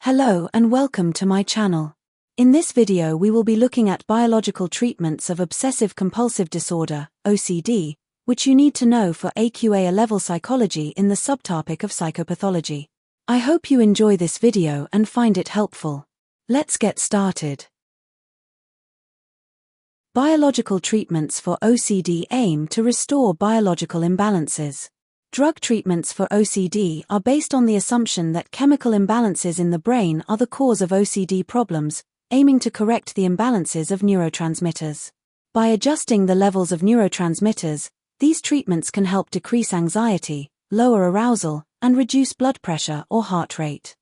Hello and welcome to my channel. In this video we will be looking at biological treatments of obsessive-compulsive disorder, OCD, which you need to know for AQA A-level psychology in the subtopic of psychopathology. I hope you enjoy this video and find it helpful. Let's get started. Biological treatments for OCD aim to restore biological imbalances. Drug treatments for OCD are based on the assumption that chemical imbalances in the brain are the cause of OCD problems, aiming to correct the imbalances of neurotransmitters. By adjusting the levels of neurotransmitters, these treatments can help decrease anxiety, lower arousal, and reduce blood pressure or heart rate.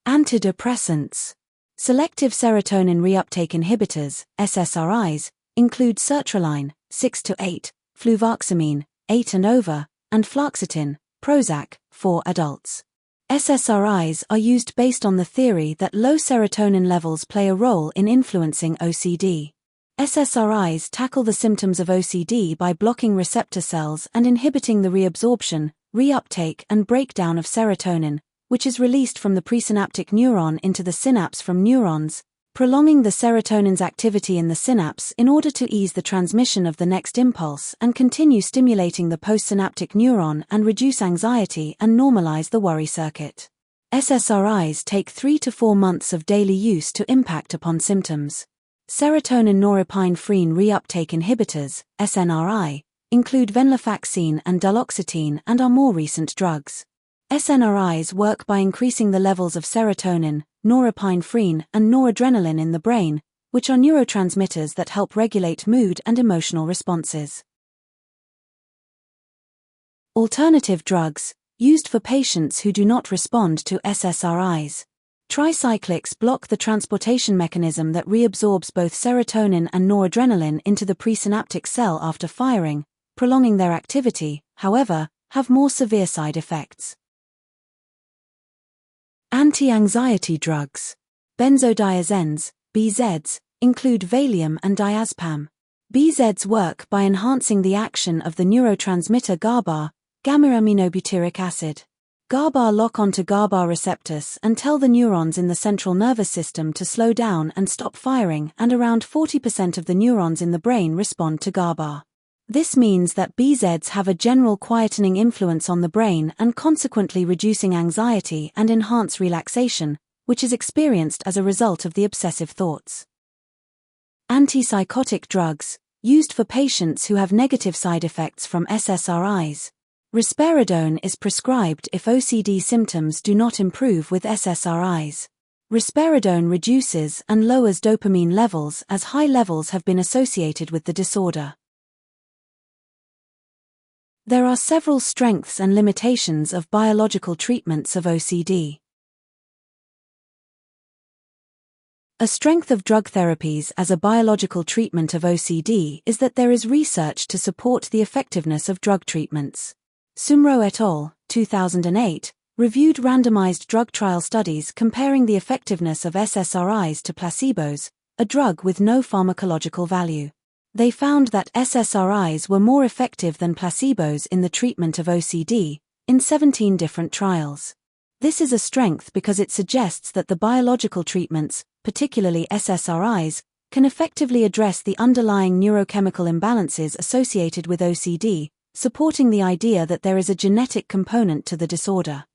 Antidepressants. Selective serotonin reuptake inhibitors, SSRIs, include sertraline, 6-8, fluvoxamine, 8 and over, and fluoxetine, Prozac, for adults. SSRIs are used based on the theory that low serotonin levels play a role in influencing OCD. SSRIs tackle the symptoms of OCD by blocking receptor cells and inhibiting the reabsorption, reuptake, and breakdown of serotonin, which is released from the presynaptic neuron into the synapse from neurons, prolonging the serotonin's activity in the synapse in order to ease the transmission of the next impulse and continue stimulating the postsynaptic neuron and reduce anxiety and normalize the worry circuit. SSRIs take 3 to 4 months of daily use to impact upon symptoms. Serotonin norepinephrine reuptake inhibitors, SNRI, include venlafaxine and duloxetine and are more recent drugs. SNRIs work by increasing the levels of serotonin, norepinephrine, and noradrenaline in the brain, which are neurotransmitters that help regulate mood and emotional responses. Alternative drugs, used for patients who do not respond to SSRIs. Tricyclics block the transportation mechanism that reabsorbs both serotonin and noradrenaline into the presynaptic cell after firing, prolonging their activity, however, have more severe side effects. Anti-anxiety drugs. Benzodiazepines, BZs, include Valium and diazepam. BZs work by enhancing the action of the neurotransmitter GABA, gamma-aminobutyric acid. GABA lock onto GABA receptors and tell the neurons in the central nervous system to slow down and stop firing, and around 40% of the neurons in the brain respond to GABA. This means that BZs have a general quietening influence on the brain and consequently reducing anxiety and enhance relaxation, which is experienced as a result of the obsessive thoughts. Antipsychotic drugs, used for patients who have negative side effects from SSRIs. Risperidone is prescribed if OCD symptoms do not improve with SSRIs. Risperidone reduces and lowers dopamine levels as high levels have been associated with the disorder. There are several strengths and limitations of biological treatments of OCD. A strength of drug therapies as a biological treatment of OCD is that there is research to support the effectiveness of drug treatments. Sumro et al., 2008, reviewed randomized drug trial studies comparing the effectiveness of SSRIs to placebos, a drug with no pharmacological value. They found that SSRIs were more effective than placebos in the treatment of OCD, in 17 different trials. This is a strength because it suggests that the biological treatments, particularly SSRIs, can effectively address the underlying neurochemical imbalances associated with OCD, supporting the idea that there is a genetic component to the disorder.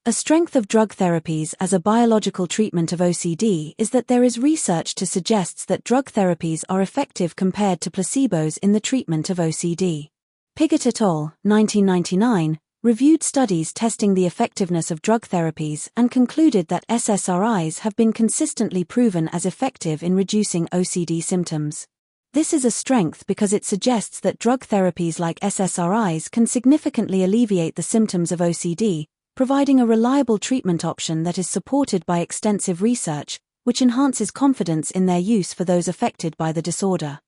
A strength of drug therapies as a biological treatment of OCD is that there is research to suggest that drug therapies are effective compared to placebos in the treatment of OCD. Piggott et al., 1999, reviewed studies testing the effectiveness of drug therapies and concluded that SSRIs have been consistently proven as effective in reducing OCD symptoms. This is a strength because it suggests that drug therapies like SSRIs can significantly alleviate the symptoms of OCD, providing a reliable treatment option that is supported by extensive research, which enhances confidence in their use for those affected by the disorder.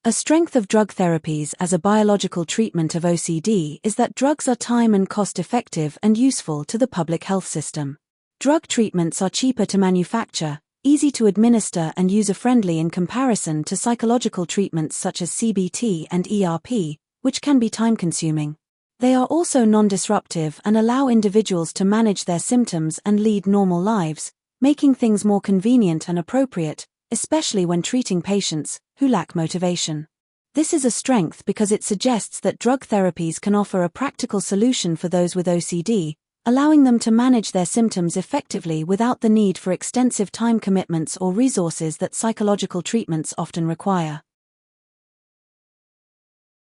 A strength of drug therapies as a biological treatment of OCD is that drugs are time and cost-effective and useful to the public health system. Drug treatments are cheaper to manufacture, easy to administer and user-friendly in comparison to psychological treatments such as CBT and ERP, which can be time-consuming. They are also non-disruptive and allow individuals to manage their symptoms and lead normal lives, making things more convenient and appropriate, especially when treating patients who lack motivation. This is a strength because it suggests that drug therapies can offer a practical solution for those with OCD, allowing them to manage their symptoms effectively without the need for extensive time commitments or resources that psychological treatments often require.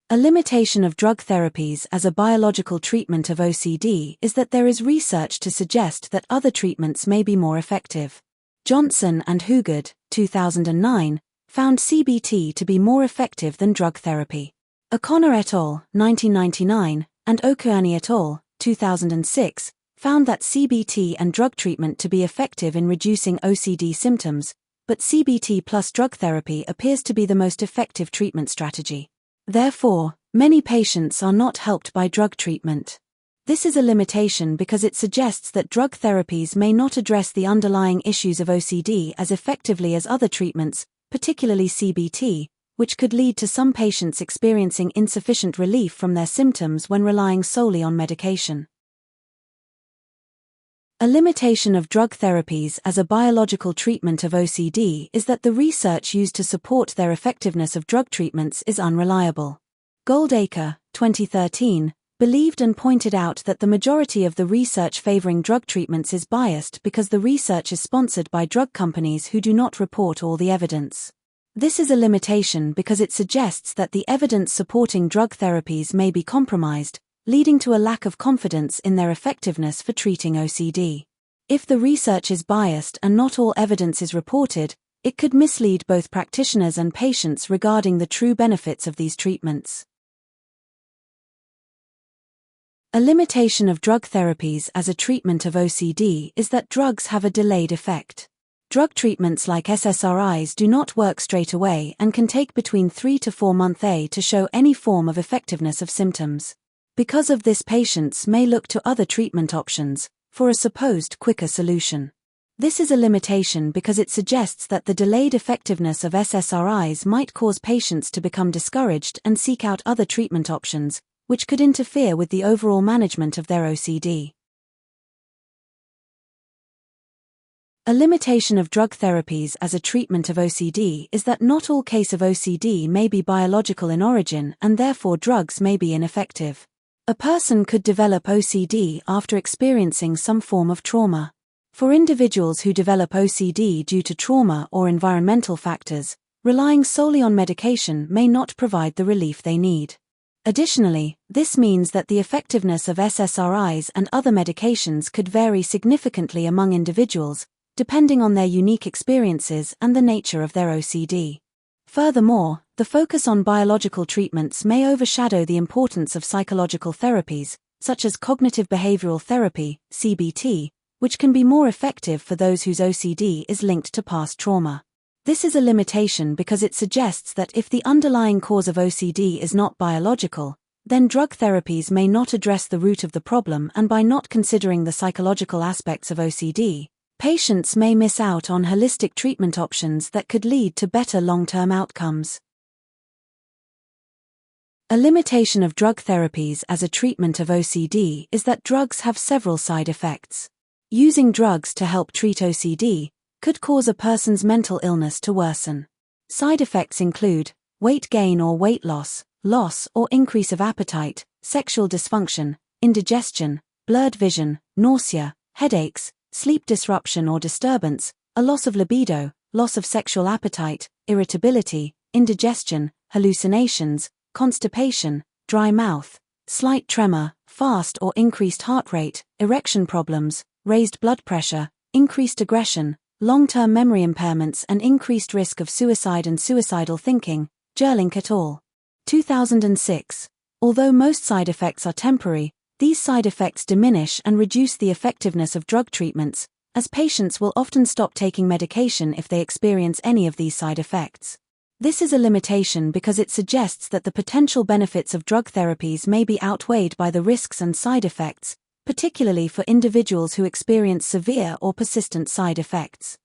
A limitation of drug therapies as a biological treatment of OCD is that there is research to suggest that other treatments may be more effective. Johnson and Hugard, 2009, found CBT to be more effective than drug therapy. O'Connor et al., 1999, and Okuani et al., 2006, found that CBT and drug treatment to be effective in reducing OCD symptoms, but CBT plus drug therapy appears to be the most effective treatment strategy. Therefore, many patients are not helped by drug treatment. This is a limitation because it suggests that drug therapies may not address the underlying issues of OCD as effectively as other treatments, particularly CBT, which could lead to some patients experiencing insufficient relief from their symptoms when relying solely on medication. A limitation of drug therapies as a biological treatment of OCD is that the research used to support their effectiveness of drug treatments is unreliable. Goldacre, 2013, believed and pointed out that the majority of the research favoring drug treatments is biased because the research is sponsored by drug companies who do not report all the evidence. This is a limitation because it suggests that the evidence supporting drug therapies may be compromised, leading to a lack of confidence in their effectiveness for treating OCD. If the research is biased and not all evidence is reported, it could mislead both practitioners and patients regarding the true benefits of these treatments. A limitation of drug therapies as a treatment of OCD is that drugs have a delayed effect. Drug treatments like SSRIs do not work straight away and can take between 3 to 4 months to show any form of effectiveness of symptoms. Because of this, patients may look to other treatment options for a supposed quicker solution. This is a limitation because it suggests that the delayed effectiveness of SSRIs might cause patients to become discouraged and seek out other treatment options, which could interfere with the overall management of their OCD. A limitation of drug therapies as a treatment of OCD is that not all cases of OCD may be biological in origin and therefore drugs may be ineffective. A person could develop OCD after experiencing some form of trauma. For individuals who develop OCD due to trauma or environmental factors, relying solely on medication may not provide the relief they need. Additionally, this means that the effectiveness of SSRIs and other medications could vary significantly among individuals, depending on their unique experiences and the nature of their OCD. Furthermore, the focus on biological treatments may overshadow the importance of psychological therapies, such as cognitive behavioral therapy, CBT, which can be more effective for those whose OCD is linked to past trauma. This is a limitation because it suggests that if the underlying cause of OCD is not biological, then drug therapies may not address the root of the problem, and by not considering the psychological aspects of OCD, patients may miss out on holistic treatment options that could lead to better long-term outcomes. A limitation of drug therapies as a treatment of OCD is that drugs have several side effects. Using drugs to help treat OCD could cause a person's mental illness to worsen. Side effects include weight gain or weight loss, loss or increase of appetite, sexual dysfunction, indigestion, blurred vision, nausea, headaches, sleep disruption or disturbance, a loss of libido, loss of sexual appetite, irritability, indigestion, hallucinations, constipation, dry mouth, slight tremor, fast or increased heart rate, erection problems, raised blood pressure, increased aggression, long-term memory impairments and increased risk of suicide and suicidal thinking. Gerling et al. 2006. Although most side effects are temporary, these side effects diminish and reduce the effectiveness of drug treatments, as patients will often stop taking medication if they experience any of these side effects. This is a limitation because it suggests that the potential benefits of drug therapies may be outweighed by the risks and side effects, particularly for individuals who experience severe or persistent side effects.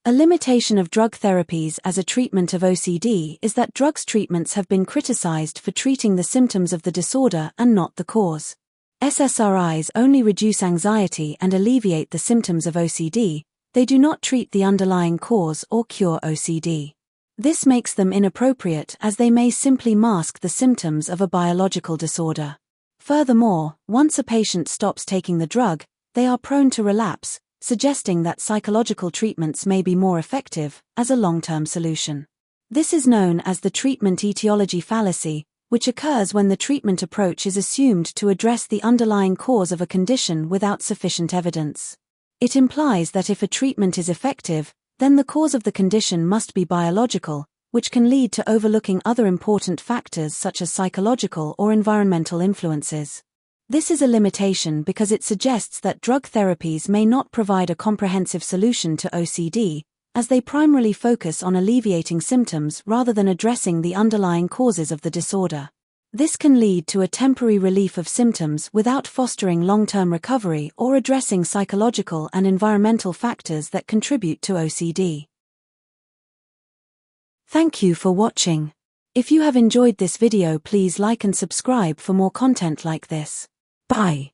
A limitation of drug therapies as a treatment of OCD is that drugs treatments have been criticized for treating the symptoms of the disorder and not the cause. SSRIs only reduce anxiety and alleviate the symptoms of OCD, they do not treat the underlying cause or cure OCD. This makes them inappropriate as they may simply mask the symptoms of a biological disorder. Furthermore, once a patient stops taking the drug, they are prone to relapse, suggesting that psychological treatments may be more effective as a long-term solution. This is known as the treatment etiology fallacy, which occurs when the treatment approach is assumed to address the underlying cause of a condition without sufficient evidence. It implies that if a treatment is effective, then the cause of the condition must be biological, which can lead to overlooking other important factors such as psychological or environmental influences. This is a limitation because it suggests that drug therapies may not provide a comprehensive solution to OCD, as they primarily focus on alleviating symptoms rather than addressing the underlying causes of the disorder. This can lead to a temporary relief of symptoms without fostering long-term recovery or addressing psychological and environmental factors that contribute to OCD. Thank you for watching. If you have enjoyed this video, please like and subscribe for more content like this. Bye.